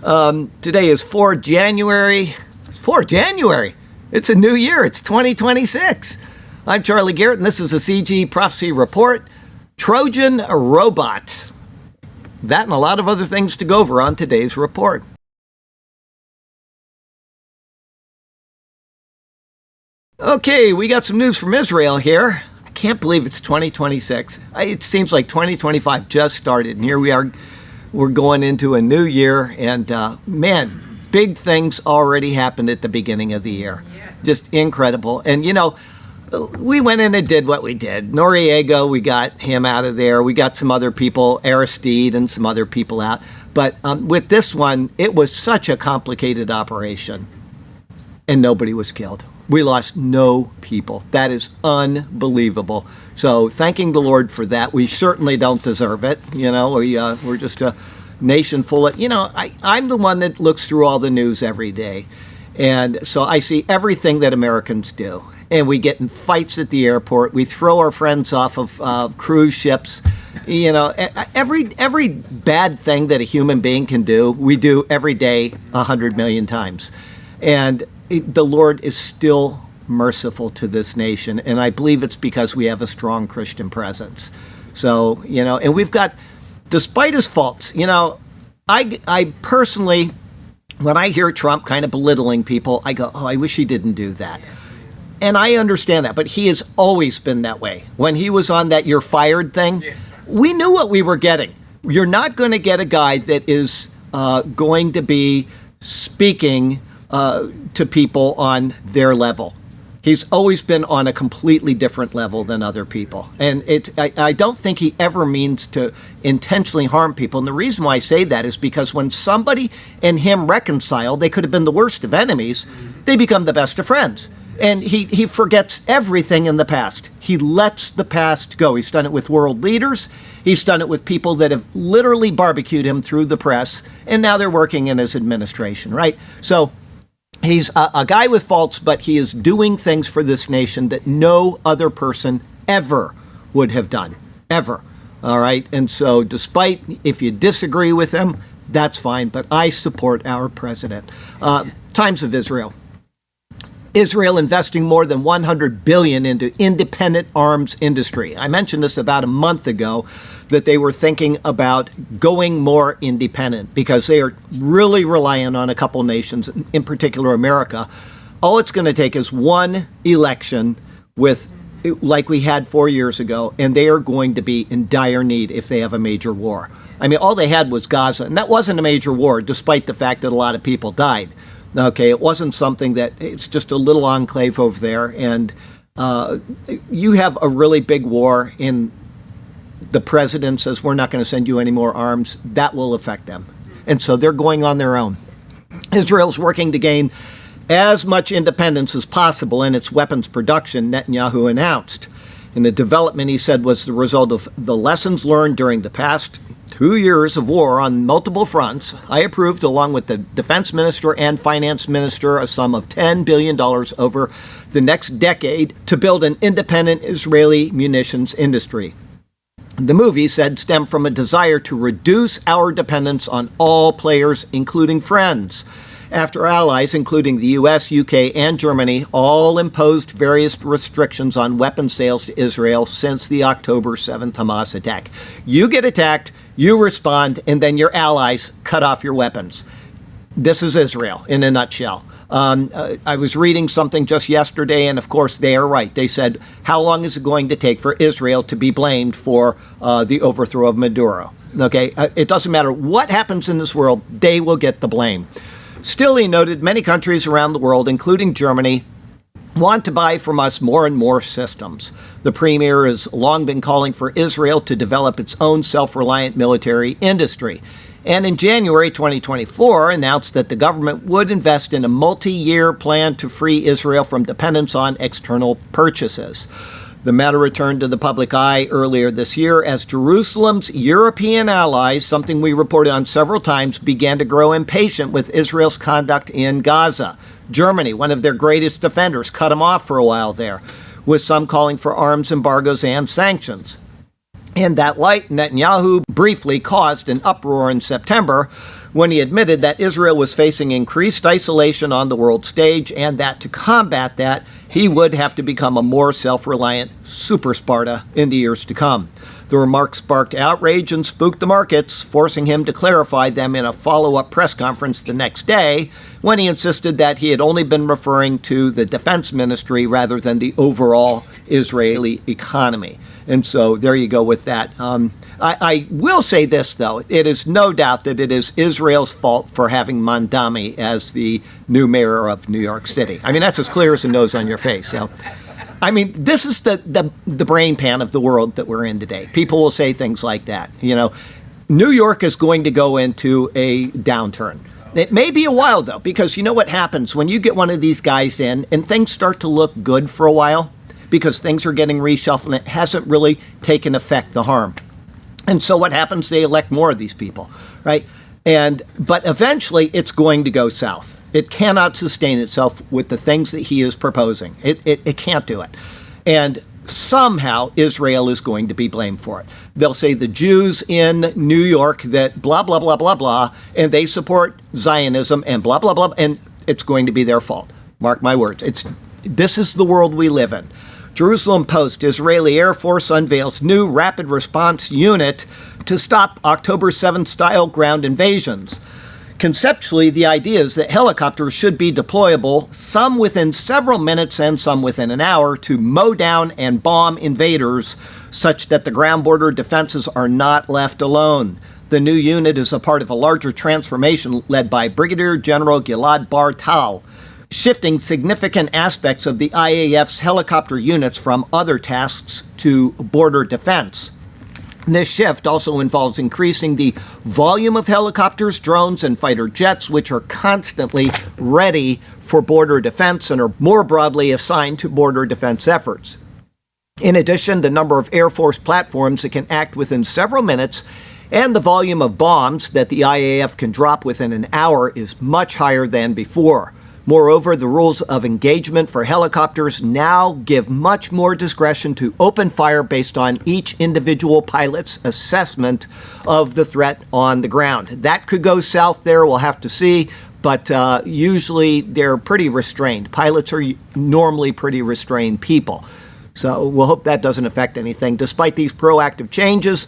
Today is 4 January. It's 4 January. It's a new year. It's 2026. I'm Charlie Garrett, and this is a CG Prophecy Report. Trojan robot. That and a lot of other things to go over on today's report. Okay, we got some news from Israel here. I can't believe it's 2026. It seems like 2025 just started, and here we are. We're going into a new year, and man, big things already happened at the beginning of the year. Just incredible. And, we went in and did what we did. Noriega, we got him out of there. We got some other people, Aristide and some other people out. But with this one, it was such a complicated operation, and nobody was killed. We lost no people. That is unbelievable. So thanking the Lord for that. We certainly don't deserve it. We're just a nation full of, I'm the one that looks through all the news every day. And so I see everything that Americans do. And we get in fights at the airport. We throw our friends off of cruise ships. Every bad thing that a human being can do, we do every day 100 million times. And the Lord is still merciful to this nation. And I believe it's because we have a strong Christian presence. So, and we've got, despite his faults, I personally, when I hear Trump kind of belittling people, I go, I wish he didn't do that. And I understand that, but he has always been that way. When he was on that "you're fired" thing, we knew what we were getting. You're not going to get a guy that is going to be speaking to people on their level. He's always been on a completely different level than other people. And I don't think he ever means to intentionally harm people. And the reason why I say that is because when somebody and him reconcile, they could have been the worst of enemies. They become the best of friends. And he forgets everything in the past. He lets the past go. He's done it with world leaders. He's done it with people that have literally barbecued him through the press. And now they're working in his administration, right? So he's a guy with faults, but he is doing things for this nation that no other person ever would have done. Ever. All right? And so despite, if you disagree with him, that's fine. But I support our president. Times of Israel. Israel investing more than $100 billion into independent arms industry. I mentioned this about a month ago, that they were thinking about going more independent because they are really reliant on a couple nations, in particular America. All it's going to take is one election like we had 4 years ago, and they are going to be in dire need if they have a major war. I mean, all they had was Gaza, and that wasn't a major war, despite the fact that a lot of people died. Okay, it wasn't something that, it's just a little enclave over there, and you have a really big war, and the president says, we're not going to send you any more arms. That will affect them. And so they're going on their own. Israel's working to gain as much independence as possible in its weapons production, Netanyahu announced. And the development, he said, was the result of the lessons learned during the past 2 years of war on multiple fronts. I approved, along with the defense minister and finance minister, a sum of $10 billion over the next decade to build an independent Israeli munitions industry. The move, he said, stemmed from a desire to reduce our dependence on all players, including friends, after allies, including the U.S., U.K., and Germany, all imposed various restrictions on weapon sales to Israel since the October 7th Hamas attack. You get attacked, you respond, and then your allies cut off your weapons. This is Israel in a nutshell. I was reading something just yesterday, and of course they are right. They said, how long is it going to take for Israel to be blamed for the overthrow of Maduro? Okay, it doesn't matter what happens in this world, they will get the blame. Still, he noted, many countries around the world, including Germany, want to buy from us more and more systems. The premier has long been calling for Israel to develop its own self-reliant military industry. And in January 2024, announced that the government would invest in a multi-year plan to free Israel from dependence on external purchases. The matter returned to the public eye earlier this year as Jerusalem's European allies, something we reported on several times, began to grow impatient with Israel's conduct in Gaza. Germany, one of their greatest defenders, cut them off for a while there, with some calling for arms embargoes and sanctions. In that light, Netanyahu briefly caused an uproar in September when he admitted that Israel was facing increased isolation on the world stage and that to combat that, he would have to become a more self-reliant super Sparta in the years to come. The remarks sparked outrage and spooked the markets, forcing him to clarify them in a follow-up press conference the next day when he insisted that he had only been referring to the defense ministry rather than the overall Israeli economy. And so there you go with that. I will say this, though. It is no doubt that it is Israel's fault for having Mandami as the new mayor of New York City. I mean, that's as clear as a nose on your face. You know? I mean, this is the brain pan of the world that we're in today. People will say things like that. You know, New York is going to go into a downturn. It may be a while, though, because you know what happens when you get one of these guys in and things start to look good for a while? Because things are getting reshuffled and it hasn't really taken effect, the harm. And so what happens? They elect more of these people, right? But eventually it's going to go south. It cannot sustain itself with the things that he is proposing. It can't do it. And somehow Israel is going to be blamed for it. They'll say the Jews in New York that blah, blah, blah, blah, blah, and they support Zionism and blah, blah, blah, and it's going to be their fault. Mark my words. This is the world we live in. Jerusalem Post, Israeli Air Force unveils new rapid response unit to stop October 7th style ground invasions. Conceptually, the idea is that helicopters should be deployable, some within several minutes and some within an hour, to mow down and bomb invaders such that the ground border defenses are not left alone. The new unit is a part of a larger transformation led by Brigadier General Gilad Bartal, shifting significant aspects of the IAF's helicopter units from other tasks to border defense. This shift also involves increasing the volume of helicopters, drones, and fighter jets, which are constantly ready for border defense and are more broadly assigned to border defense efforts. In addition, the number of Air Force platforms that can act within several minutes and the volume of bombs that the IAF can drop within an hour is much higher than before. Moreover, the rules of engagement for helicopters now give much more discretion to open fire based on each individual pilot's assessment of the threat on the ground. That could go south there, we'll have to see, but usually they're pretty restrained. Pilots are normally pretty restrained people. So we'll hope that doesn't affect anything. Despite these proactive changes,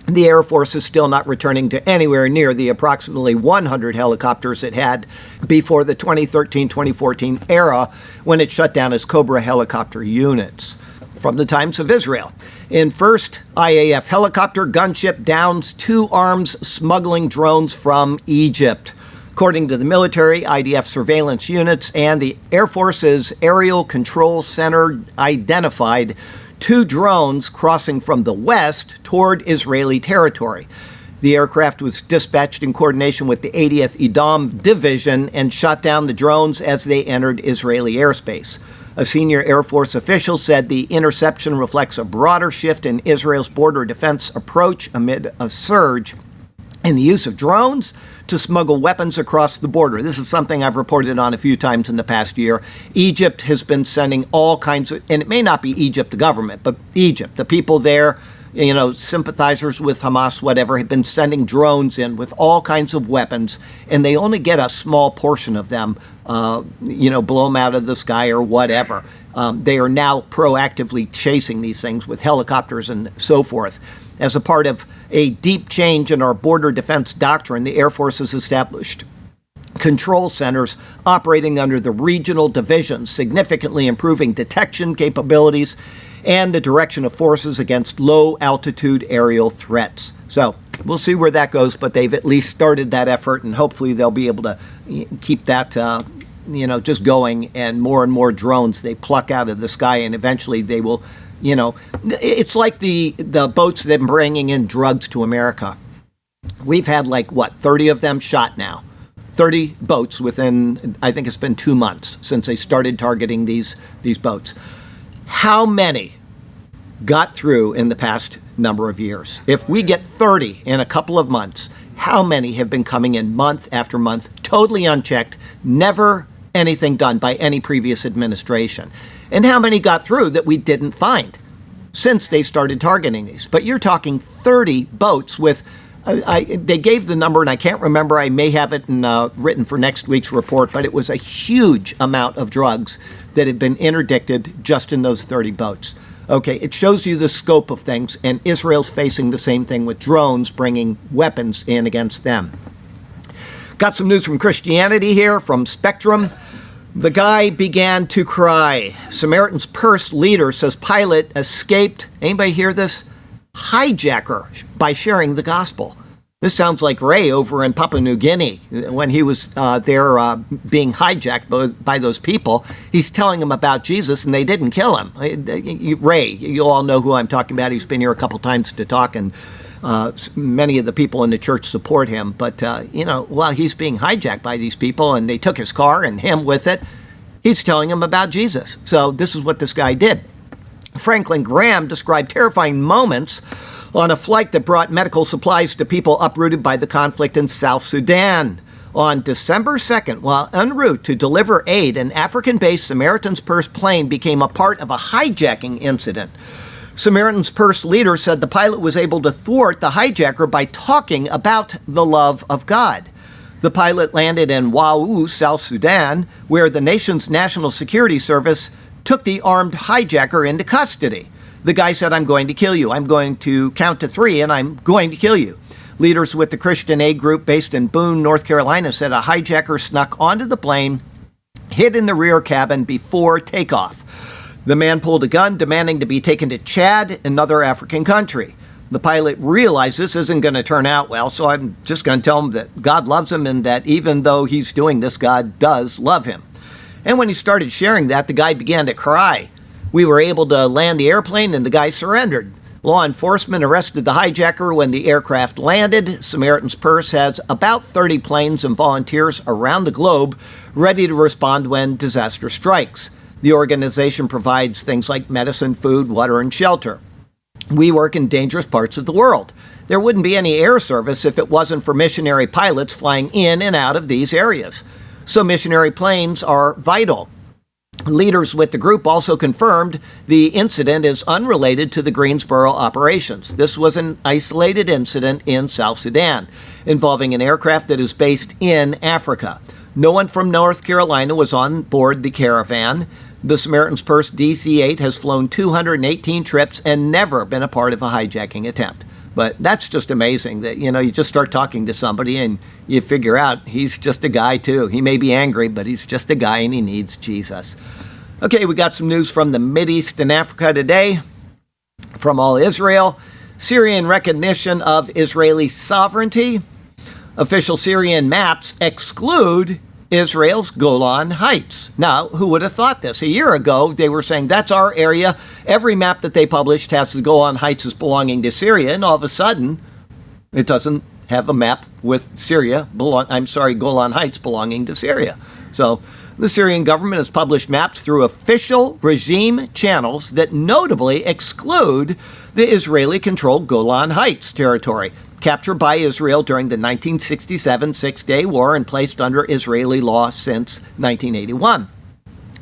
the Air Force is still not returning to anywhere near the approximately 100 helicopters it had before the 2013-2014 era when it shut down its Cobra helicopter units. From the Times of Israel. In first IAF helicopter, gunship downs 2 arms smuggling drones from Egypt. According to the military, IDF surveillance units and the Air Force's Aerial Control Center identified 2 drones crossing from the west toward Israeli territory. The aircraft was dispatched in coordination with the 80th Edom Division and shot down the drones as they entered Israeli airspace. A senior Air Force official said the interception reflects a broader shift in Israel's border defense approach amid a surge in the use of drones to smuggle weapons across the border. This is something I've reported on a few times in the past year. Egypt has been sending all kinds of, and it may not be Egypt, the government, but Egypt, the people there, you know, sympathizers with Hamas, whatever, have been sending drones in with all kinds of weapons, and they only get a small portion of them, blow them out of the sky or whatever. They are now proactively chasing these things with helicopters and so forth. As a part of a deep change in our border defense doctrine, the Air Force has established control centers operating under the regional divisions, significantly improving detection capabilities and the direction of forces against low-altitude aerial threats. So we'll see where that goes, but they've at least started that effort, and hopefully they'll be able to keep that just going, and more drones they pluck out of the sky, and eventually they will, it's like the boats that have been bringing in drugs to America. We've had 30 of them shot now. 30 boats within, I think it's been 2 months since they started targeting these boats. How many got through in the past number of years? If we get 30 in a couple of months, how many have been coming in month after month, totally unchecked, never anything done by any previous administration? And how many got through that we didn't find? since they started targeting these. But you're talking 30 boats with, they gave the number, and I can't remember, I may have it written for next week's report, but it was a huge amount of drugs that had been interdicted just in those 30 boats. Okay, it shows you the scope of things, and Israel's facing the same thing with drones bringing weapons in against them. Got some news from Christianity here, from Spectrum. The guy began to cry. Samaritan's Purse leader says Pilate escaped, anybody hear this? Hijacker by sharing the gospel. This sounds like Ray over in Papua New Guinea when he was there being hijacked by those people. He's telling them about Jesus, and they didn't kill him. Ray, you all know who I'm talking about. He's been here a couple times to talk, and many of the people in the church support him. But, while he's being hijacked by these people, and they took his car and him with it, he's telling them about Jesus. So this is what this guy did. Franklin Graham described terrifying moments on a flight that brought medical supplies to people uprooted by the conflict in South Sudan. On December 2nd, while en route to deliver aid, an African-based Samaritan's Purse plane became a part of a hijacking incident. Samaritan's Purse leader said the pilot was able to thwart the hijacker by talking about the love of God. The pilot landed in Wau, South Sudan, where the nation's National Security Service took the armed hijacker into custody. The guy said, "I'm going to kill you. I'm going to count to 3, and I'm going to kill you." Leaders with the Christian aid group based in Boone, North Carolina, said a hijacker snuck onto the plane, hid in the rear cabin before takeoff. The man pulled a gun, demanding to be taken to Chad, another African country. The pilot realized this isn't going to turn out well, so I'm just going to tell him that God loves him, and that even though he's doing this, God does love him. And when he started sharing that, the guy began to cry. We were able to land the airplane, and the guy surrendered. Law enforcement arrested the hijacker when the aircraft landed. Samaritan's Purse has about 30 planes and volunteers around the globe ready to respond when disaster strikes. The organization provides things like medicine, food, water, and shelter. We work in dangerous parts of the world. There wouldn't be any air service if it wasn't for missionary pilots flying in and out of these areas. So missionary planes are vital. Leaders with the group also confirmed the incident is unrelated to the Greensboro operations. This was an isolated incident in South Sudan involving an aircraft that is based in Africa. No one from North Carolina was on board the caravan. The Samaritan's Purse DC-8 has flown 218 trips and never been a part of a hijacking attempt. But that's just amazing that, you just start talking to somebody and you figure out he's just a guy too. He may be angry, but he's just a guy and he needs Jesus. Okay, we got some news from the Mideast and Africa today from All Israel. Syrian recognition of Israeli sovereignty. Official Syrian maps exclude Israel's Golan Heights. Now, who would have thought this? A year ago, they were saying, that's our area. Every map that they published has the Golan Heights as belonging to Syria, and all of a sudden, it doesn't have a map with Golan Heights belonging to Syria. So, the Syrian government has published maps through official regime channels that notably exclude the Israeli-controlled Golan Heights territory, captured by Israel during the 1967 Six-Day War and placed under Israeli law since 1981.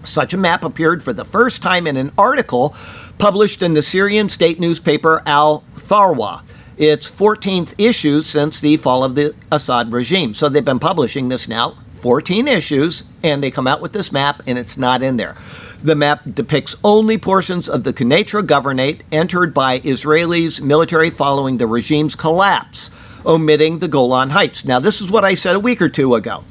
Such a map appeared for the first time in an article published in the Syrian state newspaper Al Tharwa, its 14th issue since the fall of the Assad regime. So they've been publishing this now, 14 issues, and they come out with this map, and it's not in there. The map depicts only portions of the Quneitra Governorate entered by Israelis military following the regime's collapse, omitting the Golan Heights. Now, this is what I said a week or two ago.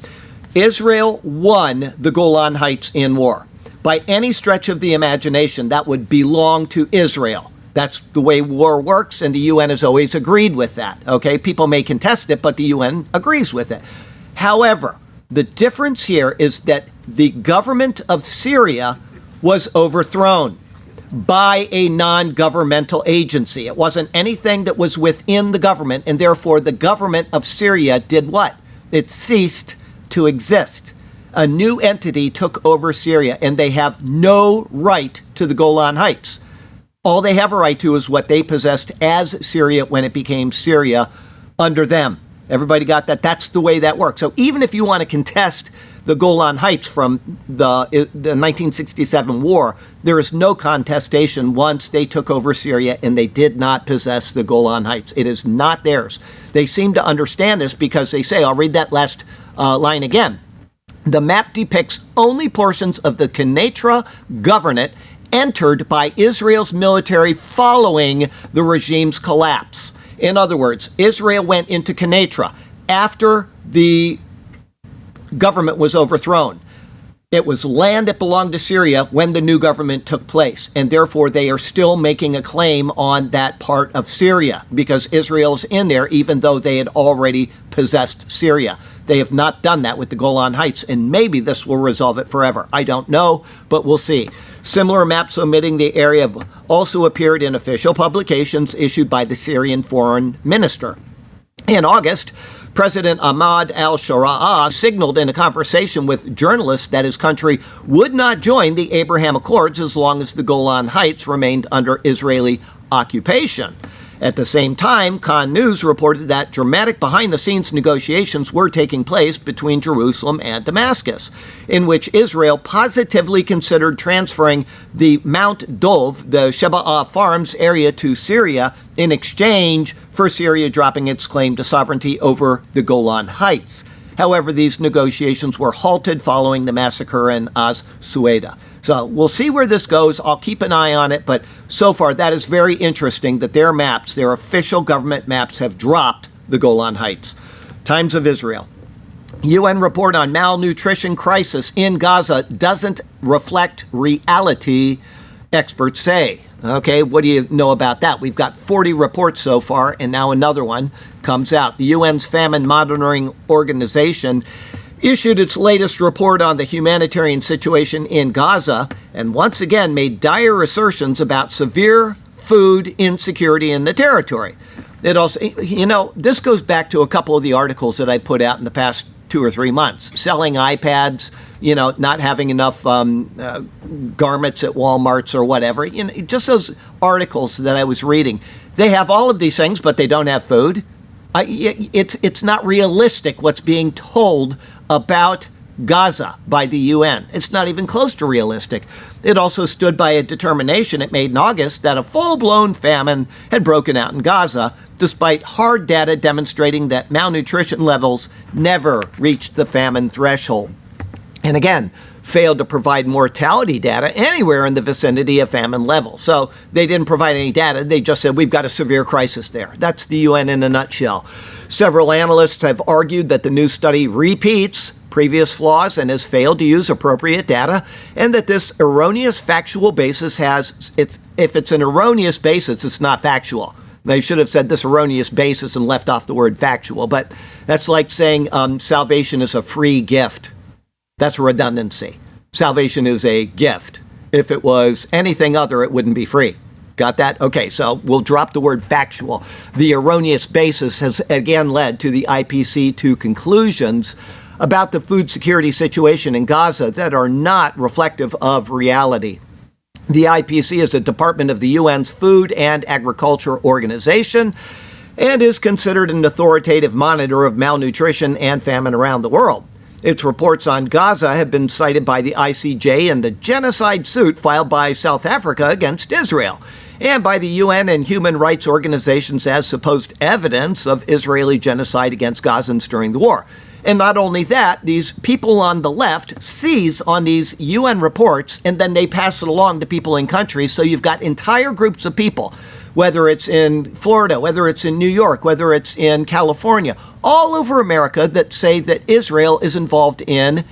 Israel won the Golan Heights in war. By any stretch of the imagination, that would belong to Israel. That's the way war works, and the UN has always agreed with that. Okay, people may contest it, but the UN agrees with it. However, the difference here is that the government of Syria was overthrown by a non-governmental agency. It wasn't anything that was within the government, and therefore the government of Syria did what? It ceased to exist. A new entity took over Syria, and they have no right to the Golan Heights. All they have a right to is what they possessed as Syria when it became Syria under them. Everybody got that? That's the way that works. So even if you want to contest the Golan Heights from the 1967 war, there is no contestation once they took over Syria and they did not possess the Golan Heights. It is not theirs. They seem to understand this because they say, I'll read that last line again. The map depicts only portions of the Quneitra Governorate entered by Israel's military following the regime's collapse. In other words, Israel went into Quneitra after the government was overthrown. It was land that belonged to Syria when the new government took place, and therefore they are still making a claim on that part of Syria because Israel's in there even though they had already possessed Syria. They have not done that with the Golan Heights, and maybe this will resolve it forever. I don't know, but we'll see. Similar maps omitting the area have also appeared in official publications issued by the Syrian foreign minister. In August, President Ahmad al-Shara signaled in a conversation with journalists that his country would not join the Abraham Accords as long as the Golan Heights remained under Israeli occupation. At the same time, Khan News reported that dramatic behind-the-scenes negotiations were taking place between Jerusalem and Damascus, in which Israel positively considered transferring the Mount Dov, the Sheba'ah Farms area, to Syria in exchange for Syria dropping its claim to sovereignty over the Golan Heights. However, these negotiations were halted following the massacre in Sueda. So we'll see where this goes. I'll keep an eye on it, but so far that is very interesting that their maps, their official government maps, have dropped the Golan Heights. Times of Israel. UN report on malnutrition crisis in Gaza doesn't reflect reality, experts say. Okay, what do you know about that? We've got 40 reports so far, and now another one comes out. The UN's Famine Monitoring Organization issued its latest report on the humanitarian situation in Gaza and once again made dire assertions about severe food insecurity in the territory. It also, this goes back to a couple of the articles that I put out in the past 2 or 3 months. Selling iPads, not having enough garments at Walmarts or whatever. Just those articles that I was reading. They have all of these things, but they don't have food. It's not realistic what's being told about Gaza by the UN. It's not even close to realistic. It also stood by a determination it made in August that a full-blown famine had broken out in Gaza, despite hard data demonstrating that malnutrition levels never reached the famine threshold. And again, failed to provide mortality data anywhere in the vicinity of famine levels. So they didn't provide any data. They just said, we've got a severe crisis there. That's the UN in a nutshell. Several analysts have argued that the new study repeats previous flaws and has failed to use appropriate data, and that this erroneous factual basis if it's an erroneous basis, it's not factual. They should have said this erroneous basis and left off the word factual, but that's like saying salvation is a free gift. That's redundancy. Salvation is a gift. If it was anything other, it wouldn't be free. Got that? Okay, so we'll drop the word factual. The erroneous basis has again led to the IPC to conclusions about the food security situation in Gaza that are not reflective of reality. The IPC is a department of the UN's Food and Agriculture Organization and is considered an authoritative monitor of malnutrition and famine around the world. Its reports on Gaza have been cited by the ICJ in the genocide suit filed by South Africa against Israel, and by the UN and human rights organizations as supposed evidence of Israeli genocide against Gazans during the war. And not only that, these people on the left seize on these UN reports and then they pass it along to people in countries. So you've got entire groups of people, whether it's in Florida, whether it's in New York, whether it's in California, all over America that say that Israel is involved in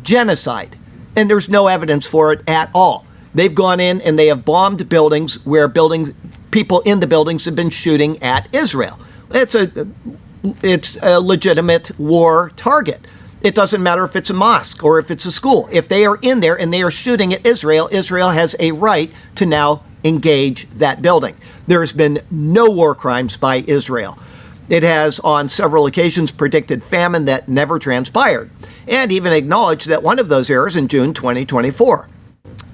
genocide. And there's no evidence for it at all. They've gone in and they have bombed buildings where people in the buildings have been shooting at Israel. It's a legitimate war target. It doesn't matter if it's a mosque or if it's a school. If they are in there and they are shooting at Israel, Israel has a right to now engage that building. There has been no war crimes by Israel. It has on several occasions predicted famine that never transpired, and even acknowledged that one of those errors in June 2024.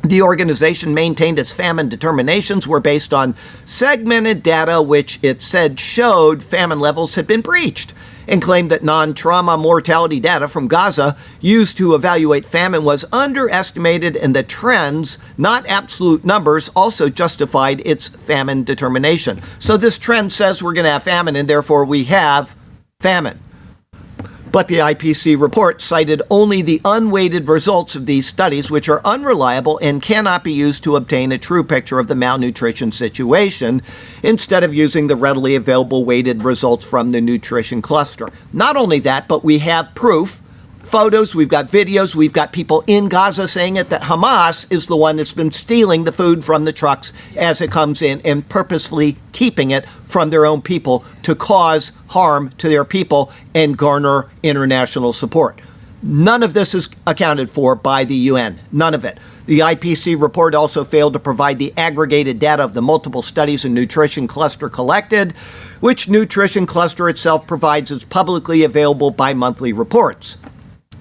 The organization maintained its famine determinations were based on segmented data which it said showed famine levels had been breached. and claimed that non-trauma mortality data from Gaza used to evaluate famine was underestimated and that trends, not absolute numbers, also justified its famine determination. So this trend says we're going to have famine and therefore we have famine. But the IPC report cited only the unweighted results of these studies, which are unreliable and cannot be used to obtain a true picture of the malnutrition situation, instead of using the readily available weighted results from the nutrition cluster. Not only that, but we have proof, photos, we've got videos, we've got people in Gaza saying it, that Hamas is the one that's been stealing the food from the trucks as it comes in and purposefully keeping it from their own people to cause harm to their people and garner international support. None of this is accounted for by the UN. None of it. The IPC report also failed to provide the aggregated data of the multiple studies and nutrition cluster collected, which nutrition cluster itself provides its publicly available bi-monthly reports.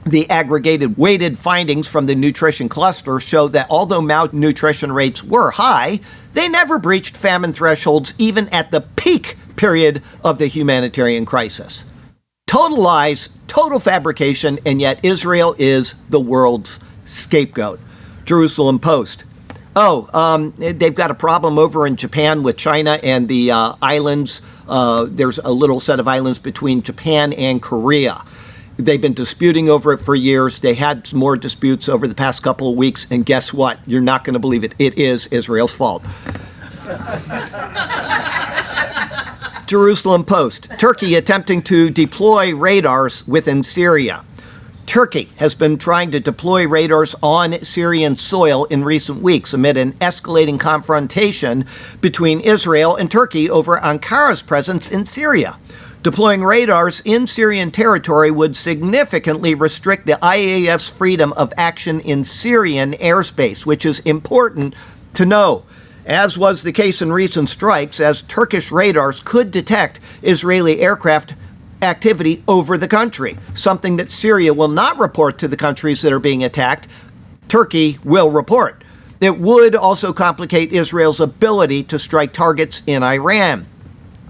The aggregated weighted findings from the nutrition cluster show that although malnutrition rates were high, they never breached famine thresholds even at the peak period of the humanitarian crisis. Total lies, total fabrication, and yet Israel is the world's scapegoat. Jerusalem Post. They've got a problem over in Japan with China and the islands. There's a little set of islands between Japan and Korea. They've been disputing over it for years. They had some more disputes over the past couple of weeks, and guess what? You're not going to believe it. It is Israel's fault. Jerusalem Post. Turkey attempting to deploy radars within Syria. Turkey has been trying to deploy radars on Syrian soil in recent weeks amid an escalating confrontation between Israel and Turkey over Ankara's presence in Syria. Deploying radars in Syrian territory would significantly restrict the IAF's freedom of action in Syrian airspace, which is important to know, as was the case in recent strikes, as Turkish radars could detect Israeli aircraft activity over the country, something that Syria will not report to the countries that are being attacked. Turkey will report. It would also complicate Israel's ability to strike targets in Iran,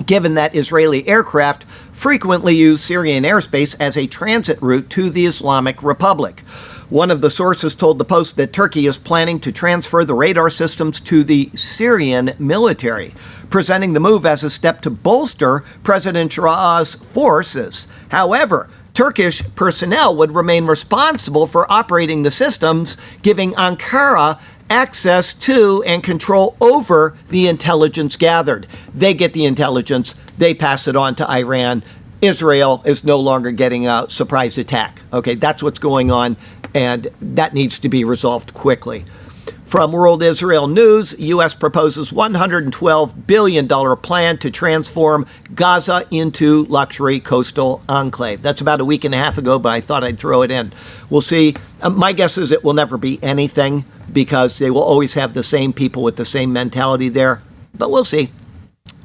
given that Israeli aircraft frequently use Syrian airspace as a transit route to the Islamic Republic. One of the sources told the Post that Turkey is planning to transfer the radar systems to the Syrian military, presenting the move as a step to bolster President Shara's forces. However, Turkish personnel would remain responsible for operating the systems, giving Ankara access to and control over the intelligence gathered. They get the intelligence, they pass it on to Iran. Israel is no longer getting a surprise attack. Okay, that's what's going on, and that needs to be resolved quickly. From World Israel News, U.S. proposes $112 billion plan to transform Gaza into luxury coastal enclave. That's about a week and a half ago, but I thought I'd throw it in. We'll see. My guess is it will never be anything because they will always have the same people with the same mentality there, but we'll see.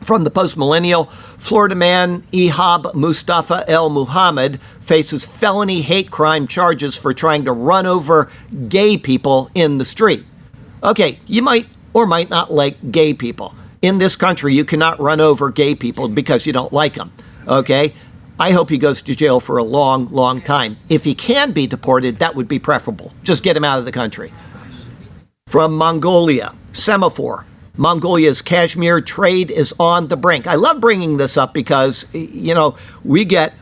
From the Post-Millennial, Florida man Ihab Mustafa El Muhammad faces felony hate crime charges for trying to run over gay people in the street. Okay, you might or might not like gay people. In this country, you cannot run over gay people because you don't like them. Okay? I hope he goes to jail for a long, long time. If he can be deported, that would be preferable. Just get him out of the country. From Mongolia, Semaphore. Mongolia's Kashmir trade is on the brink. I love bringing this up because, we get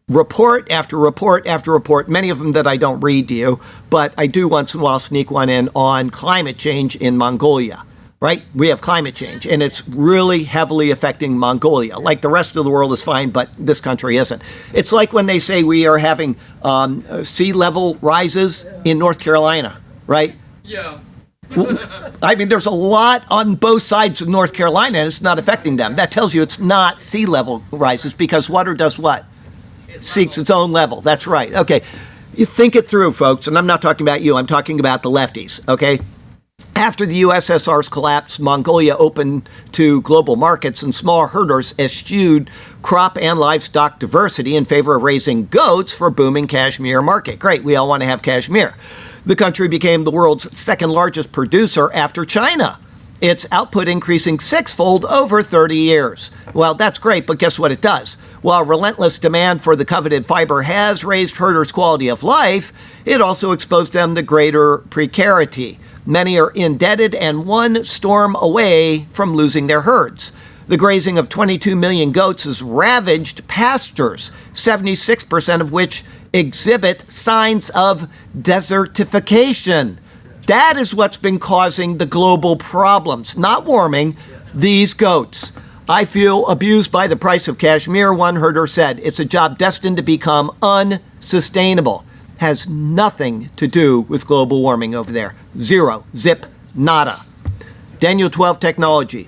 report after report after report, many of them that I don't read to you, but I do once in a while sneak one in on climate change in Mongolia, right? We have climate change, and it's really heavily affecting Mongolia. Like the rest of the world is fine, but this country isn't. It's like when they say we are having sea level rises in North Carolina, right? Yeah. I mean, there's a lot on both sides of North Carolina, and it's not affecting them. That tells you it's not sea level rises because water does what? Seeks its own level. That's right. Okay. You think it through, folks, and I'm not talking about you. I'm talking about the lefties, okay? After the USSR's collapse, Mongolia opened to global markets, and small herders eschewed crop and livestock diversity in favor of raising goats for booming Kashmir market. Great. We all want to have Kashmir. The country became the world's second largest producer after China. its output increasing sixfold over 30 years. Well, that's great, but guess what it does? While relentless demand for the coveted fiber has raised herders' quality of life, it also exposed them to greater precarity. Many are indebted and one storm away from losing their herds. The grazing of 22 million goats has ravaged pastures, 76% of which exhibit signs of desertification. That is what's been causing the global problems, not warming, these goats. I feel abused by the price of kashmir, one herder said. It's a job destined to become unsustainable. Has nothing to do with global warming over there. Zero. Zip. Nada. Daniel 12 technology.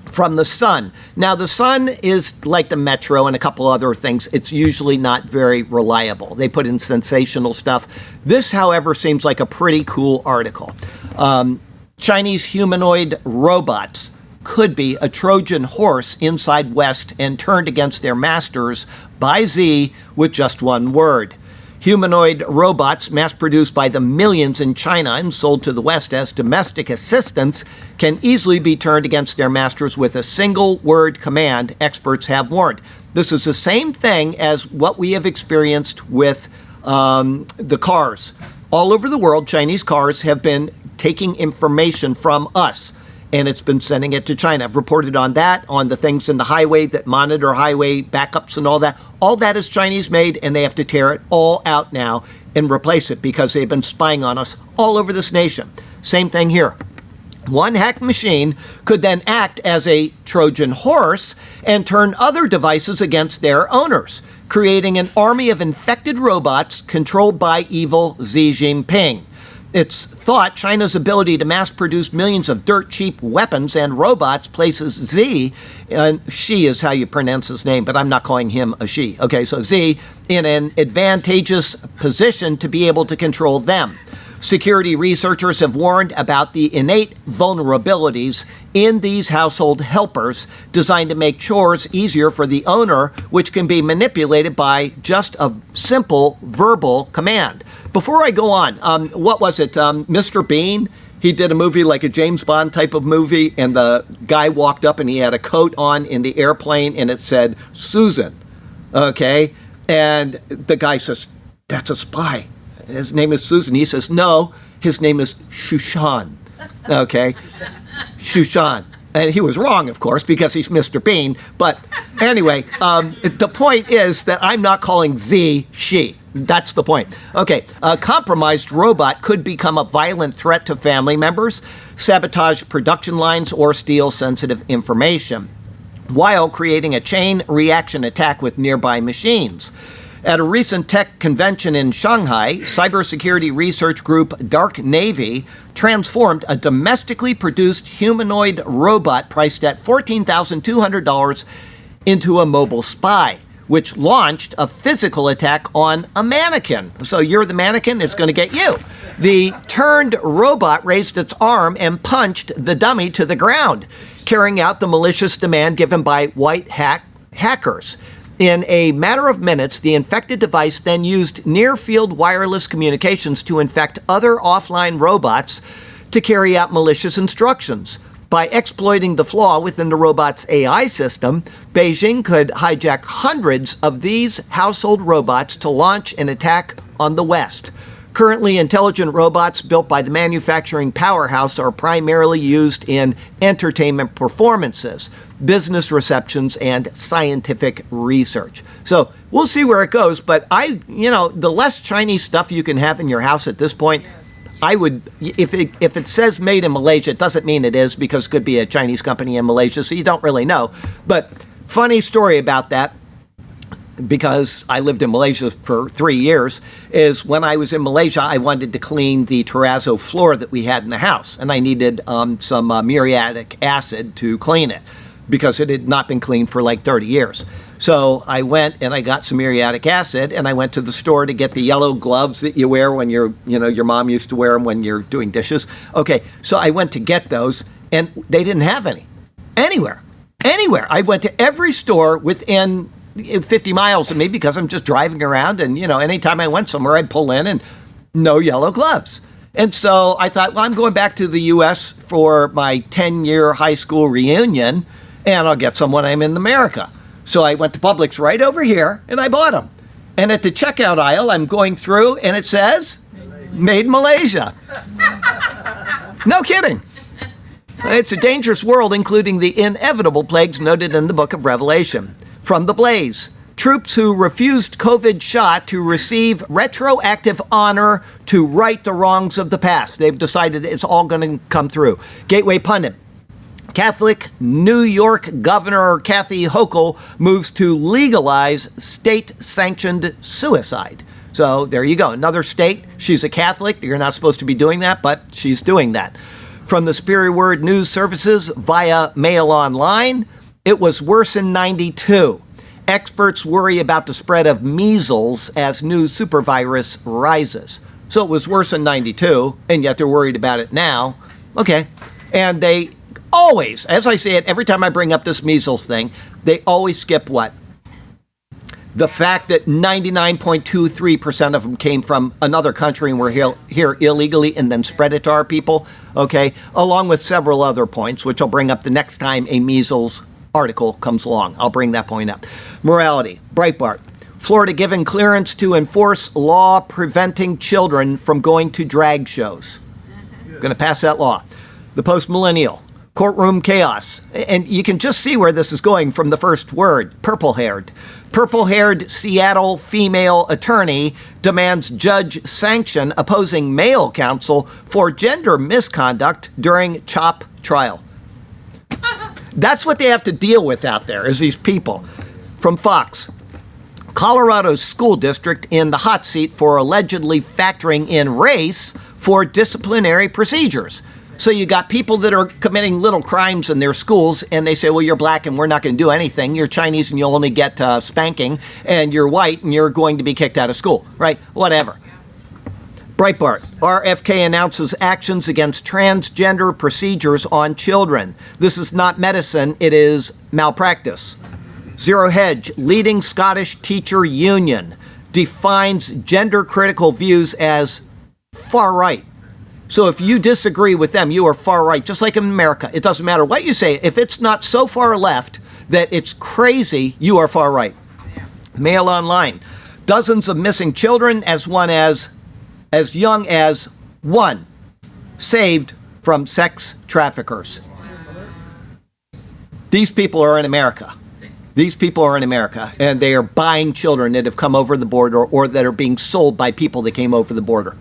From the sun. Now, the sun is like the Metro and a couple other things. It's usually not very reliable. They put in sensational stuff. This, however, seems like a pretty cool article. Chinese humanoid robots could be a Trojan horse inside West and turned against their masters by Z with just one word. Humanoid robots, mass-produced by the millions in China and sold to the West as domestic assistants, can easily be turned against their masters with a single-word command, experts have warned. This is the same thing as what we have experienced with the cars. All over the world, Chinese cars have been taking information from us, and it's been sending it to China. I've reported on that, on the things in the highway that monitor highway backups and all that. All that is Chinese made, and they have to tear it all out now and replace it because they've been spying on us all over this nation. Same thing here. One hacked machine could then act as a Trojan horse and turn other devices against their owners, creating an army of infected robots controlled by evil Xi Jinping. It's thought China's ability to mass-produce millions of dirt-cheap weapons and robots places Xi, and Xi is how you pronounce his name, but I'm not calling him a she. Okay, so Xi in an advantageous position to be able to control them. Security researchers have warned about the innate vulnerabilities in these household helpers designed to make chores easier for the owner, which can be manipulated by just a simple verbal command. Before I go on, what was it? Mr. Bean? He did a movie like a James Bond type of movie, and the guy walked up and he had a coat on in the airplane and it said, Susan. Okay? And the guy says, that's a spy. His name is Susan. He says, no, his name is Shushan. Okay? Shushan. And he was wrong, of course, because he's Mr. Bean. But anyway, the point is that I'm not calling Z she. That's the point. Okay, a compromised robot could become a violent threat to family members, sabotage production lines, or steal sensitive information, while creating a chain reaction attack with nearby machines. At a recent tech convention in Shanghai, cybersecurity research group Dark Navy transformed a domestically produced humanoid robot priced at $14,200 into a mobile spy, which launched a physical attack on a mannequin. So you're the mannequin, it's going to get you. The turned robot raised its arm and punched the dummy to the ground, carrying out the malicious demand given by white hackers. In a matter of minutes, the infected device then used near-field wireless communications to infect other offline robots to carry out malicious instructions. By exploiting the flaw within the robot's AI system, Beijing could hijack hundreds of these household robots to launch an attack on the West. Currently, intelligent robots built by the manufacturing powerhouse are primarily used in entertainment performances, business receptions, and scientific research. So we'll see where it goes, but the less Chinese stuff you can have in your house at this point, I would, if it says made in Malaysia, it doesn't mean it is, because it could be a Chinese company in Malaysia, so you don't really know. But funny story about that, because I lived in Malaysia for 3 years, is when I was in Malaysia, I wanted to clean the terrazzo floor that we had in the house, and I needed some muriatic acid to clean it, because it had not been cleaned for like 30 years. So I went and I got some muriatic acid, and I went to the store to get the yellow gloves that you wear when your mom used to wear them when you're doing dishes. Okay, so I went to get those, and they didn't have any. Anywhere. I went to every store within 50 miles of me, because I'm just driving around, and anytime I went somewhere, I'd pull in and no yellow gloves. And so I thought, well, I'm going back to the U.S. for my 10-year high school reunion, and I'll get some when I'm in America. So I went to Publix right over here, and I bought them. And at the checkout aisle, I'm going through, and it says, Made in Malaysia. No kidding. It's a dangerous world, including the inevitable plagues noted in the book of Revelation. From the blaze, troops who refused COVID shot to receive retroactive honor to right the wrongs of the past. They've decided it's all going to come through. Gateway pundit. Catholic New York Governor Kathy Hochul moves to legalize state-sanctioned suicide. So there you go. Another state. She's a Catholic. You're not supposed to be doing that, but she's doing that. From the Superior Word News Services via Mail Online, it was worse in 92. Experts worry about the spread of measles as new supervirus rises. So it was worse in 92, and yet they're worried about it now. Okay. And they always, as I say it every time I bring up this measles thing, they always skip what? The fact that 99.23% of them came from another country and were here illegally and then spread it to our people, okay, along with several other points, which I'll bring up the next time a measles article comes along. I'll bring that point up. Morality, Breitbart. Florida given clearance to enforce law preventing children from going to drag shows. Going to pass that law. The Post-Millennial. Courtroom chaos. And you can just see where this is going from the first word, purple-haired. Purple-haired Seattle female attorney demands judge sanction opposing male counsel for gender misconduct during CHOP trial. That's what they have to deal with out there, is these people. From Fox. Colorado's school district in the hot seat for allegedly factoring in race for disciplinary procedures. So you got people that are committing little crimes in their schools, and they say, well, you're black and we're not going to do anything. You're Chinese and you'll only get spanking, and you're white and you're going to be kicked out of school, right? Whatever. Breitbart. RFK announces actions against transgender procedures on children. This is not medicine, it is malpractice. Zero Hedge. Leading Scottish teacher union defines gender-critical views as far right. So if you disagree with them, you are far right, just like in America. It doesn't matter what you say. If it's not so far left that it's crazy, you are far right. Yeah. Mail Online. Dozens of missing children as young as one saved from sex traffickers. These people are in America. These people are in America, and they are buying children that have come over the border or that are being sold by people that came over the border.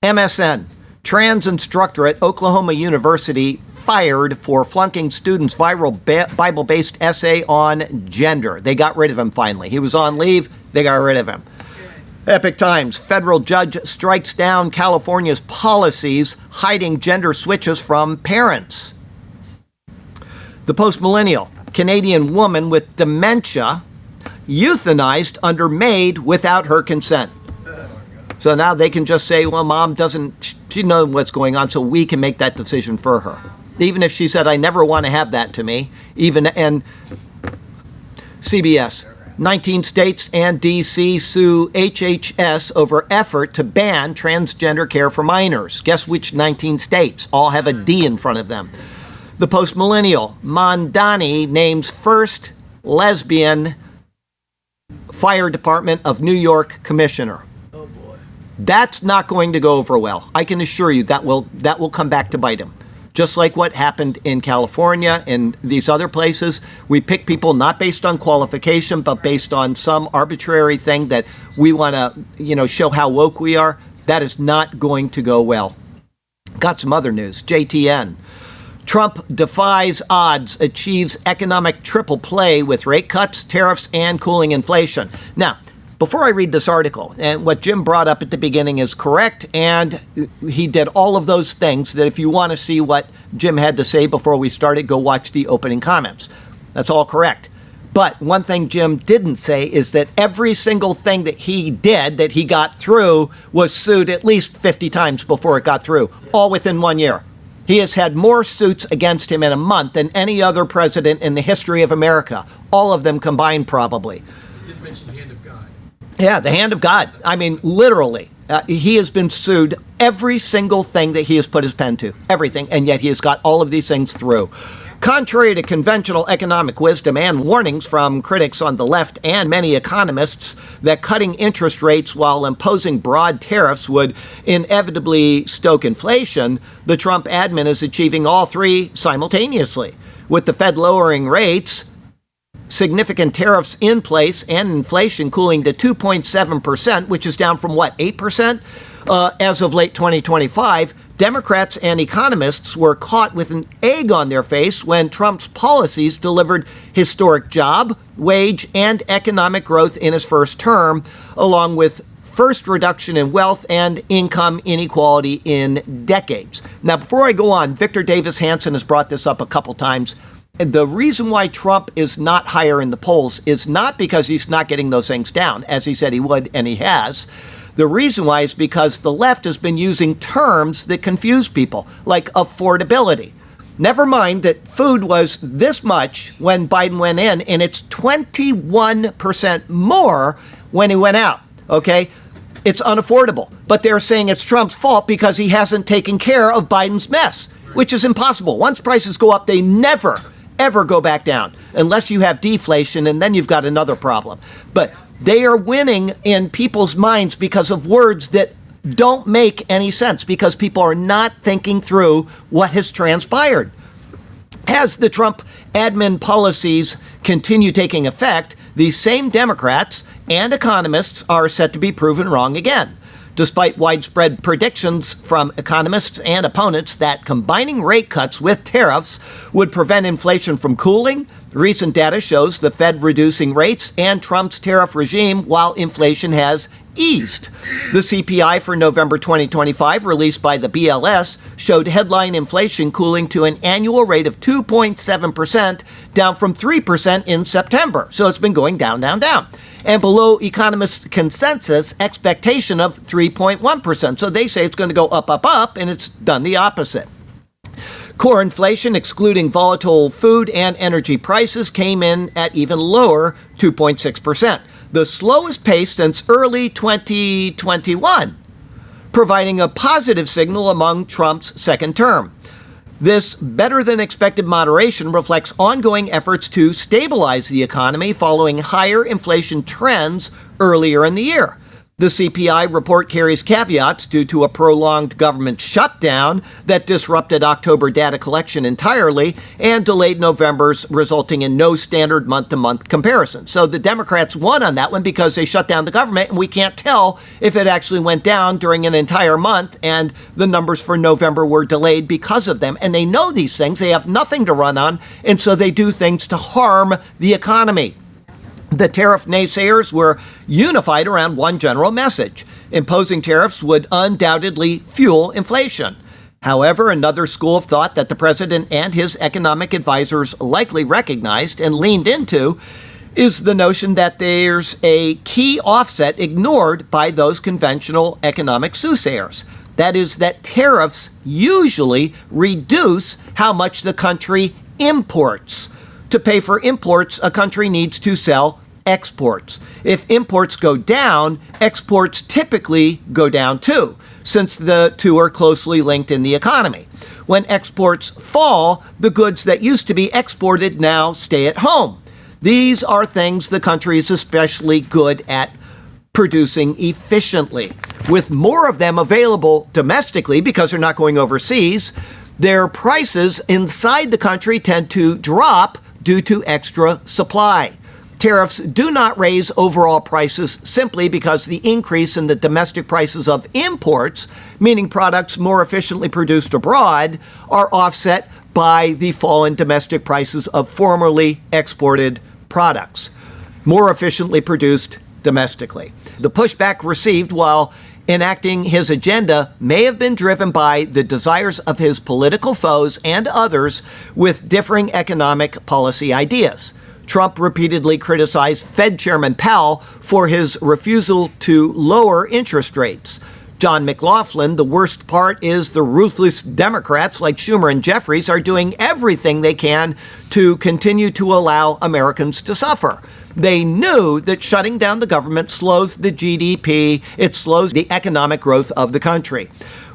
MSN, trans instructor at Oklahoma University fired for flunking students' viral Bible-based essay on gender. They got rid of him finally. He was on leave. They got rid of him. Epic Times, federal judge strikes down California's policies hiding gender switches from parents. The Post-Millennial, Canadian woman with dementia euthanized under maid without her consent. So now they can just say, well, mom she knows what's going on, so we can make that decision for her. Even if she said, I never want to have that to me. And CBS, 19 states and D.C. sue HHS over effort to ban transgender care for minors. Guess which 19 states? All have a D in front of them. The Post-Millennial, Mondani names first lesbian fire department of New York commissioner. That's not going to go over well. I can assure you that will come back to bite him. Just like what happened in California and these other places, we pick people not based on qualification, but based on some arbitrary thing that we want to, show how woke we are. That is not going to go well. Got some other news. JTN. Trump defies odds, achieves economic triple play with rate cuts, tariffs, and cooling inflation. Now, before I read this article, and what Jim brought up at the beginning is correct, and he did all of those things that if you want to see what Jim had to say before we started, go watch the opening comments. That's all correct. But one thing Jim didn't say is that every single thing that he did, that he got through, was sued at least 50 times before it got through, all within 1 year. He has had more suits against him in a month than any other president in the history of America, all of them combined probably. You did mention the hand of God. Yeah, the hand of God. I mean, literally. He has been sued every single thing that he has put his pen to, everything, and yet he has got all of these things through. Contrary to conventional economic wisdom and warnings from critics on the left and many economists that cutting interest rates while imposing broad tariffs would inevitably stoke inflation, the Trump admin is achieving all three simultaneously. With the Fed lowering rates, significant tariffs in place, and inflation cooling to 2.7%, which is down from 8%? As of late 2025, Democrats and economists were caught with an egg on their face when Trump's policies delivered historic job, wage, and economic growth in his first term, along with first reduction in wealth and income inequality in decades. Now, before I go on, Victor Davis Hanson has brought this up a couple times. The reason why Trump is not higher in the polls is not because he's not getting those things down, as he said he would, and he has. The reason why is because the left has been using terms that confuse people, like affordability. Never mind that food was this much when Biden went in, and it's 21% more when he went out, okay? It's unaffordable. But they're saying it's Trump's fault because he hasn't taken care of Biden's mess, which is impossible. Once prices go up, they never, ever go back down, unless you have deflation, and then you've got another problem. But they are winning in people's minds because of words that don't make any sense, because people are not thinking through what has transpired. As the Trump admin policies continue taking effect, these same Democrats and economists are set to be proven wrong again. Despite widespread predictions from economists and opponents that combining rate cuts with tariffs would prevent inflation from cooling, recent data shows the Fed reducing rates and Trump's tariff regime while inflation has eased. The CPI for November 2025, released by the BLS, showed headline inflation cooling to an annual rate of 2.7%, down from 3% in September. So it's been going down, down, down. And below economists' consensus expectation of 3.1%. So they say it's going to go up, up, up, and it's done the opposite. Core inflation, excluding volatile food and energy prices, came in at even lower 2.6%, the slowest pace since early 2021, providing a positive signal among Trump's second term. This better-than-expected moderation reflects ongoing efforts to stabilize the economy following higher inflation trends earlier in the year. The CPI report carries caveats due to a prolonged government shutdown that disrupted October data collection entirely and delayed November's, resulting in no standard month-to-month comparison. So the Democrats won on that one because they shut down the government, and we can't tell if it actually went down during an entire month, and the numbers for November were delayed because of them. And they know these things. They have nothing to run on, and so they do things to harm the economy. The tariff naysayers were unified around one general message: imposing tariffs would undoubtedly fuel inflation. However, another school of thought that the president and his economic advisors likely recognized and leaned into is the notion that there's a key offset ignored by those conventional economic soothsayers. That is, that tariffs usually reduce how much the country imports. To pay for imports, a country needs to sell exports. If imports go down, exports typically go down too, since the two are closely linked in the economy. When exports fall, the goods that used to be exported now stay at home. These are things the country is especially good at producing efficiently. With more of them available domestically because they're not going overseas, their prices inside the country tend to drop due to extra supply. Tariffs do not raise overall prices simply because the increase in the domestic prices of imports, meaning products more efficiently produced abroad, are offset by the fall in domestic prices of formerly exported products, more efficiently produced domestically. The pushback received while enacting his agenda may have been driven by the desires of his political foes and others with differing economic policy ideas. Trump repeatedly criticized Fed Chairman Powell for his refusal to lower interest rates. John McLaughlin, the worst part is the ruthless Democrats like Schumer and Jeffries are doing everything they can to continue to allow Americans to suffer. They knew that shutting down the government slows the GDP, it slows the economic growth of the country.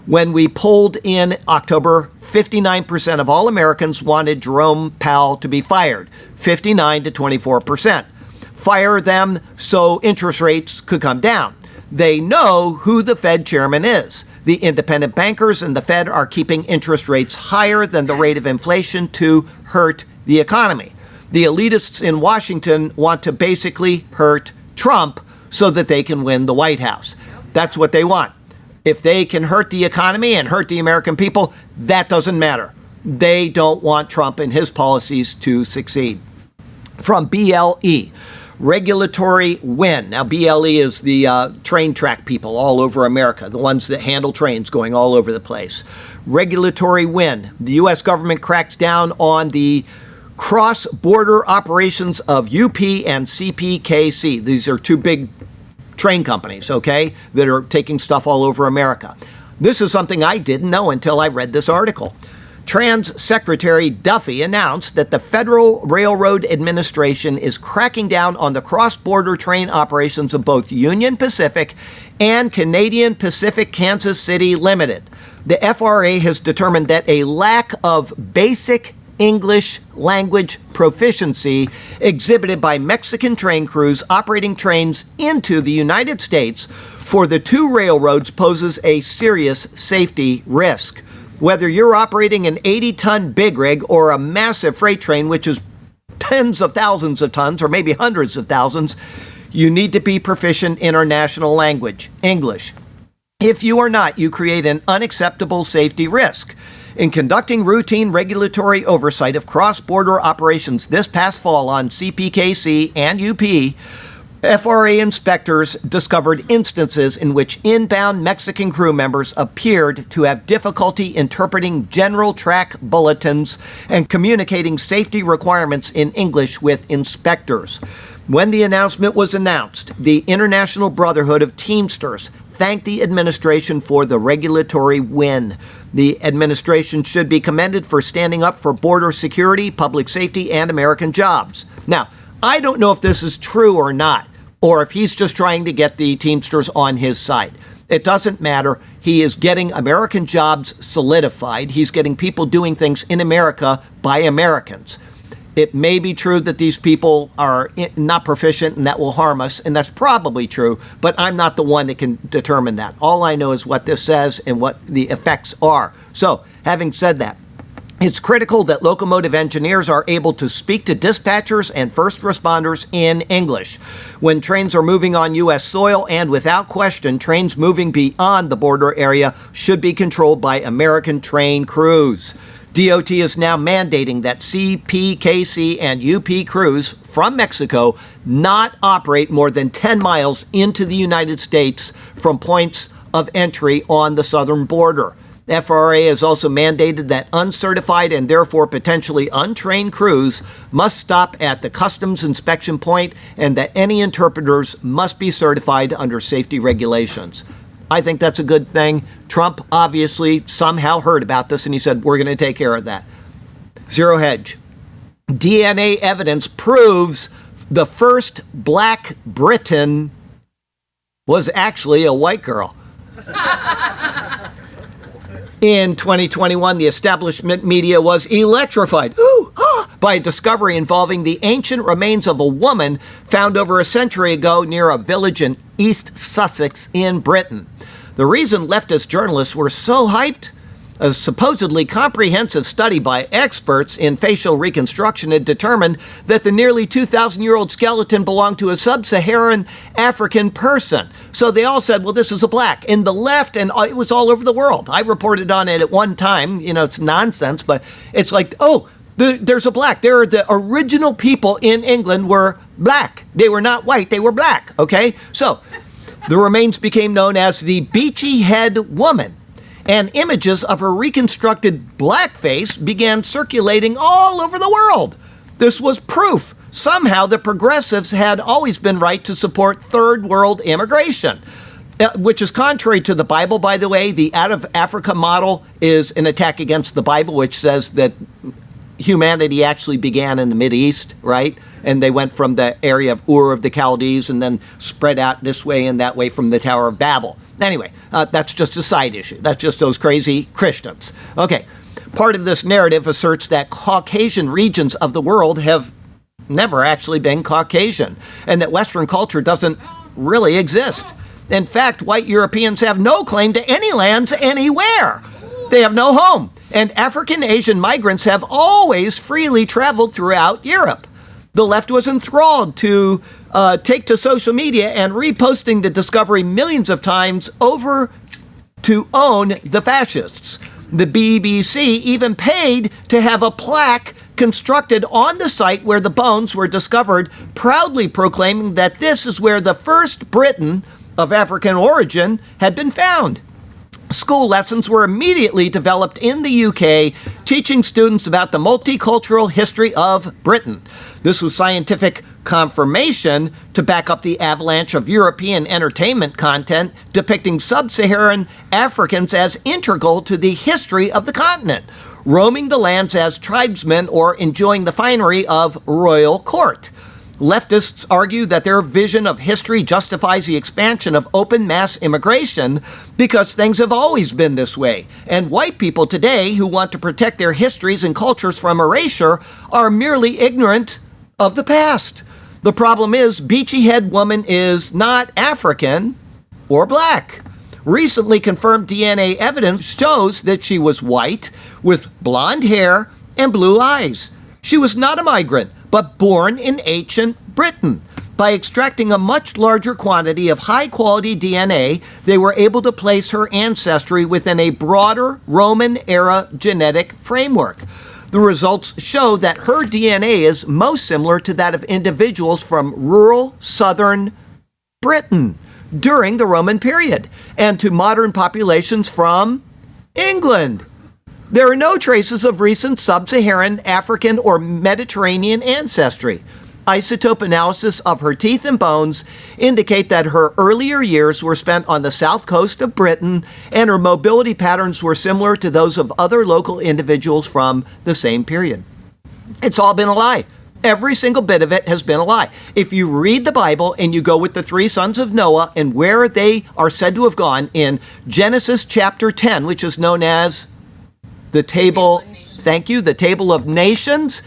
When we polled in October, 59% of all Americans wanted Jerome Powell to be fired, 59 to 24%. Fire them so interest rates could come down. They know who the Fed chairman is. The independent bankers and the Fed are keeping interest rates higher than the rate of inflation to hurt the economy. The elitists in Washington want to basically hurt Trump so that they can win the White House. That's what they want. If they can hurt the economy and hurt the American people, that doesn't matter. They don't want Trump and his policies to succeed. From BLE, regulatory win. Now, BLE is the train track people all over America, the ones that handle trains going all over the place. Regulatory win. The U.S. government cracks down on the cross-border operations of UP and CPKC. These are two big train companies, okay, that are taking stuff all over America. This is something I didn't know until I read this article. Trans Secretary Duffy announced that the Federal Railroad Administration is cracking down on the cross-border train operations of both Union Pacific and Canadian Pacific Kansas City Limited. The FRA has determined that a lack of basic English language proficiency exhibited by Mexican train crews operating trains into the United States for the two railroads poses a serious safety risk. Whether you're operating an 80-ton big rig or a massive freight train, which is tens of thousands of tons or maybe hundreds of thousands, you need to be proficient in our national language, English. If you are not, you create an unacceptable safety risk. In conducting routine regulatory oversight of cross-border operations this past fall on CPKC and UP, FRA inspectors discovered instances in which inbound Mexican crew members appeared to have difficulty interpreting general track bulletins and communicating safety requirements in English with inspectors. When the announcement was announced, the International Brotherhood of Teamsters thanked the administration for the regulatory win. The administration should be commended for standing up for border security, public safety, and American jobs. Now, I don't know if this is true or not, or if he's just trying to get the Teamsters on his side. It doesn't matter. He is getting American jobs solidified. He's getting people doing things in America by Americans. It may be true that these people are not proficient and that will harm us, and that's probably true, but I'm not the one that can determine that. All I know is what this says and what the effects are. So, having said that, it's critical that locomotive engineers are able to speak to dispatchers and first responders in English. When trains are moving on U.S. soil, and without question, trains moving beyond the border area should be controlled by American train crews. DOT is now mandating that CPKC and UP crews from Mexico not operate more than 10 miles into the United States from points of entry on the southern border. FRA has also mandated that uncertified and therefore potentially untrained crews must stop at the customs inspection point and that any interpreters must be certified under safety regulations. I think that's a good thing. Trump obviously somehow heard about this and he said, we're going to take care of that. Zero Hedge. DNA evidence proves the first black Briton was actually a white girl. In 2021, the establishment media was electrified by a discovery involving the ancient remains of a woman found over a century ago near a village in East Sussex in Britain. The reason leftist journalists were so hyped? A supposedly comprehensive study by experts in facial reconstruction had determined that the nearly 2,000-year-old skeleton belonged to a sub-Saharan African person. So they all said, well, this is a black. In the left, and it was all over the world. I reported on it at one time. You know, it's nonsense, but it's like, there's a black. There are the original people in England were black. They were not white. They were black, okay? So the remains became known as the Beachy Head Woman, and images of her reconstructed black face began circulating all over the world. This was proof somehow the progressives had always been right to support third world immigration, which is contrary to the Bible, by the way. The out of Africa model is an attack against the Bible, which says that humanity actually began in the Mideast, right? and they went from the area of Ur of the Chaldees and then spread out this way and that way from the Tower of Babel. Anyway, that's just a side issue. That's just those crazy Christians. Okay, part of this narrative asserts that Caucasian regions of the world have never actually been Caucasian, and that Western culture doesn't really exist. In fact, white Europeans have no claim to any lands anywhere. They have no home. And African Asian migrants have always freely traveled throughout Europe. The left was enthralled to take to social media and reposting the discovery millions of times over to own the fascists. The BBC even paid to have a plaque constructed on the site where the bones were discovered, proudly proclaiming that this is where the first Briton of African origin had been found. School lessons were immediately developed in the UK, teaching students about the multicultural history of Britain. This was scientific confirmation to back up the avalanche of European entertainment content depicting sub-Saharan Africans as integral to the history of the continent, roaming the lands as tribesmen or enjoying the finery of royal court. Leftists argue that their vision of history justifies the expansion of open mass immigration because things have always been this way. And white people today who want to protect their histories and cultures from erasure are merely ignorant of the past. The problem is, Beachy Head Woman is not African or black. Recently confirmed DNA evidence shows that she was white with blonde hair and blue eyes. She was not a migrant, but born in ancient Britain. By extracting a much larger quantity of high-quality DNA, they were able to place her ancestry within a broader Roman-era genetic framework. The results show that her DNA is most similar to that of individuals from rural southern Britain during the Roman period, and to modern populations from England. There are no traces of recent sub-Saharan African or Mediterranean ancestry. Isotope analysis of her teeth and bones indicate that her earlier years were spent on the south coast of Britain, and her mobility patterns were similar to those of other local individuals from the same period. It's all been a lie. Every single bit of it has been a lie. If you read the Bible and you go with the three sons of Noah and where they are said to have gone in Genesis chapter 10, which is known as the table, the table of nations,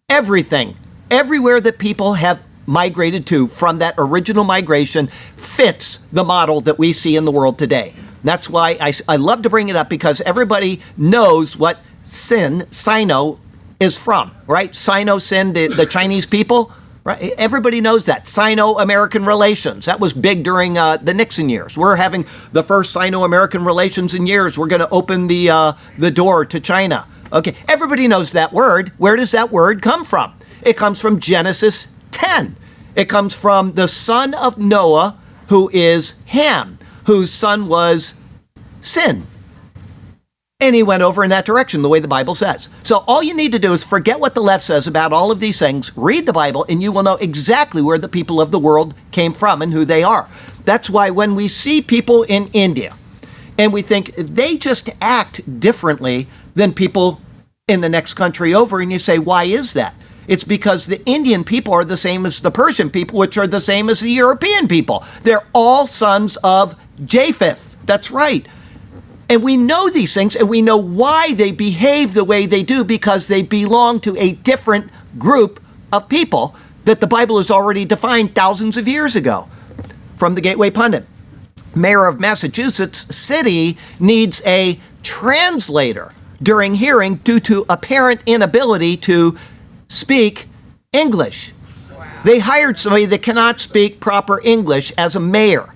everything, everywhere that people have migrated to from that original migration fits the model that we see in the world today. That's why I love to bring it up, because everybody knows what Sino is from, right? Sino-Sin, the Chinese people, right? Everybody knows that. Sino-American relations. That was big during the Nixon years. We're having the first Sino-American relations in years. We're going to open the door to China. Okay, everybody knows that word. Where does that word come from? It comes from Genesis 10. It comes from the son of Noah, who is Ham, whose son was Sin. And he went over in that direction, the way the Bible says. So all you need to do is forget what the left says about all of these things, read the Bible, and you will know exactly where the people of the world came from and who they are. That's why when we see people in India, and we think they just act differently than people in the next country over, and you say, why is that? It's because the Indian people are the same as the Persian people, which are the same as the European people. They're all sons of Japheth. That's right. And we know these things, and we know why they behave the way they do, because they belong to a different group of people that the Bible has already defined thousands of years ago. From the Gateway Pundit, Mayor of Massachusetts City needs a translator during hearing due to apparent inability to speak English. Wow. They hired somebody that cannot speak proper English as a mayor.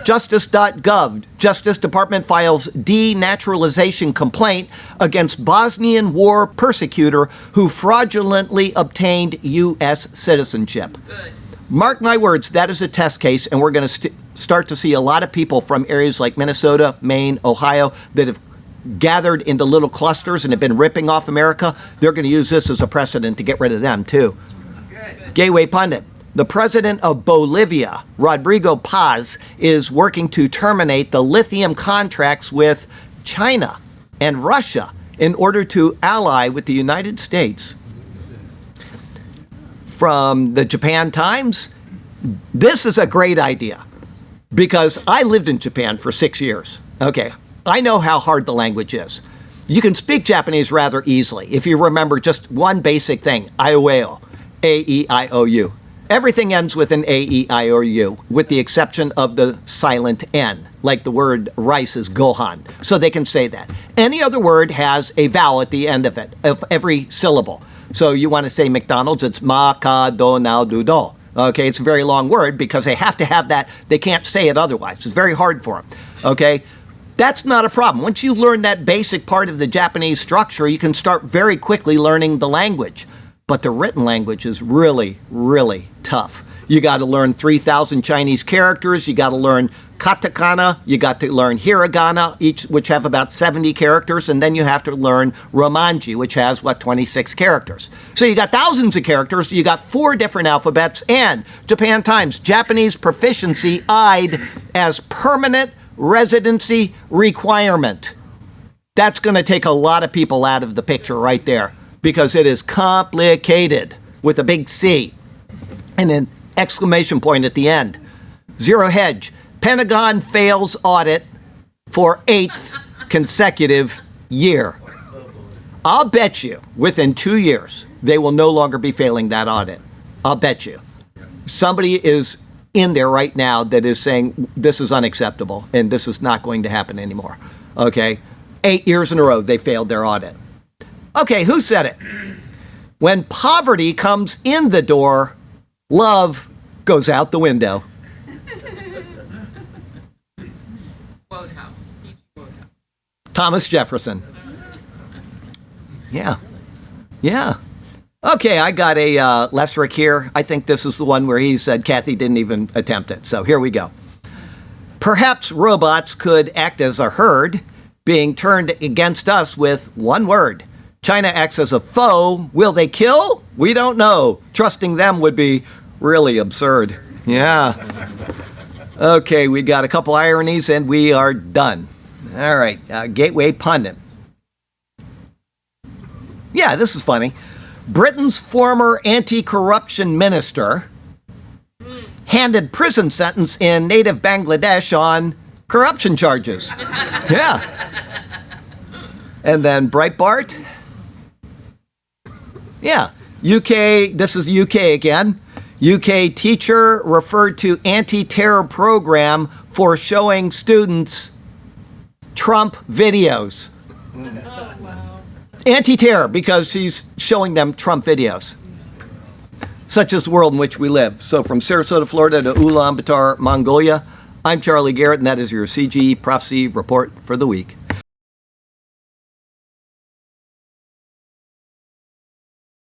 Justice.gov, Justice Department files denaturalization complaint against Bosnian war persecutor who fraudulently obtained U.S. citizenship. Good. Mark my words, that is a test case, and we're going to start to see a lot of people from areas like Minnesota, Maine, Ohio that have gathered into little clusters and have been ripping off America. They're going to use this as a precedent to get rid of them, too. Good. Gateway Pundit. The president of Bolivia, Rodrigo Paz, is working to terminate the lithium contracts with China and Russia in order to ally with the United States. from the Japan Times, this is a great idea because I lived in Japan for 6 years. Okay, I know how hard the language is. You can speak Japanese rather easily if you remember just one basic thing, aioweo, A-E-I-O-U. Everything ends with an A-E-I-O-U, with the exception of the silent N, like the word rice is gohan, so they can say that. Any other word has a vowel at the end of it, of every syllable. So you want to say McDonald's, it's ma-ka-do-now-do-do. Okay, it's a very long word because they have to have that. They can't say it otherwise. It's very hard for them. Okay, that's not a problem. Once you learn that basic part of the Japanese structure, you can start very quickly learning the language. But the written language is really, really tough. You got to learn 3,000 Chinese characters. You got to learn katakana. You got to learn hiragana, each which have about 70 characters, and then you have to learn romanji, which has 26 characters. So you got thousands of characters. You got 4 different alphabets, and Japan Times Japanese proficiency eyed as permanent residency requirement. That's going to take a lot of people out of the picture right there, because it is complicated with a big C and an exclamation point at the end. Zero hedge. Pentagon fails audit for 8th consecutive year. I'll bet you within 2 years they will no longer be failing that audit. I'll bet you. Somebody is in there right now that is saying this is unacceptable and this is not going to happen anymore. Okay? 8 years in a row they failed their audit. Okay, who said it? When poverty comes in the door, love goes out the window. Wodehouse. Thomas Jefferson. Yeah. Okay, I got a Lesrick here. I think this is the one where he said Kathy didn't even attempt it. So here we go. Perhaps robots could act as a herd, being turned against us with one word. China acts as a foe. Will they kill? We don't know. Trusting them would be really absurd. Yeah. Okay, we got a couple ironies and we are done. All right, Gateway Pundit. Yeah, this is funny. Britain's former anti-corruption minister handed prison sentence in native Bangladesh on corruption charges. Yeah. And then Breitbart. Yeah, UK, this is UK again. UK teacher referred to anti-terror program for showing students Trump videos. Oh, wow. Anti-terror because she's showing them Trump videos. Such is the world in which we live. So from Sarasota, Florida to Ulaanbaatar, Mongolia, I'm Charlie Garrett, and that is your CGE Prophecy Report for the week.